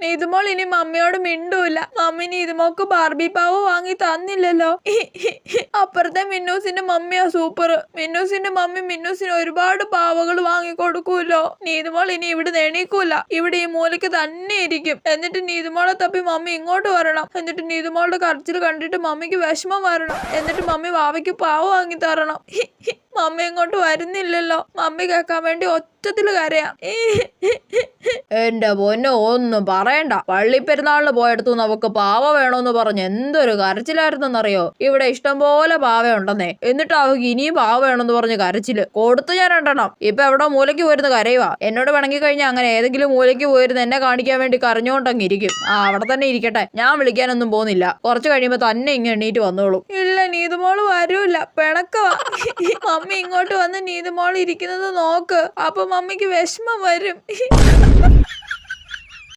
നീതുമോൾ ഇനി മമ്മിയോട് മിണ്ടൂല. Mummy നീതുമോക്ക് Barbie പാവ വാങ്ങി തന്നില്ലല്ലോ. അപ്പുറത്തെ മിന്നൂസിന്റെ മമ്മിയാ സൂപ്പർ. മിന്നൂസിന്റെ മമ്മി മിന്നൂസിന് ഒരുപാട് പാവകൾ വാങ്ങി കൊടുക്കൂല്ലോ. നീതുമോൾ ഇനി ഇവിടെ എണീക്കൂല. ഇവിടെ ഈ മൂലയ്ക്ക് തന്നെ ഇരിക്കും. എന്നിട്ട് നീതുമോളെ തപ്പി മമ്മി ഇങ്ങോട്ട് വരണം. എന്നിട്ട് നീതുമോളുടെ കരച്ചിൽ കണ്ടിട്ട് മമ്മിക്ക് വിഷമം വരണം. എന്നിട്ട് മമ്മി വാവയ്ക്ക് പാവ വാങ്ങി തരണം. മമ്മി ഇങ്ങോട്ട് വരുന്നില്ലല്ലോ. മമ്മി കേൾക്കാൻ വേണ്ടി ഒച്ചത്തില് കരയാം. എന്റെ പൊന്നോ ഒന്നും പറയണ്ട. പള്ളിപ്പെരുന്നാളിന് പോയെടുത്തു നമുക്ക് പാവ വേണോന്ന് പറഞ്ഞ് എന്തൊരു കരച്ചിലായിരുന്നെന്നറിയോ. ഇവിടെ ഇഷ്ടംപോലെ പാവ ഉണ്ടെന്നേ. എന്നിട്ട് അവക്ക് ഇനിയും പാവ വേണമെന്ന് പറഞ്ഞ് കരച്ചില് കൊടുത്തു ഞാൻ 2 ഇപ്പൊ എവിടെ മൂലയ്ക്ക് പോയിരുന്ന് കരയുവാ. എന്നോട് പിണങ്ങി കഴിഞ്ഞാൽ അങ്ങനെ ഏതെങ്കിലും മൂലയ്ക്ക് പോയിരുന്ന് എന്നെ കാണിക്കാൻ വേണ്ടി കരഞ്ഞോണ്ടങ്ങ് ഇരിക്കും. അവിടെ തന്നെ ഇരിക്കട്ടെ. ഞാൻ വിളിക്കാനൊന്നും പോകുന്നില്ല. കുറച്ച് കഴിയുമ്പോ തന്നെ ഇങ്ങ് എണ്ണീറ്റ് വന്നോളൂ. ഇല്ല നീതുമോള് വരൂല. പിണക്കവാ. മമ്മി ഇങ്ങോട്ട് വന്ന് നീതുമോൾ ഇരിക്കുന്നത് നോക്ക്. അപ്പൊ മമ്മിക്ക് വിഷമം വരും.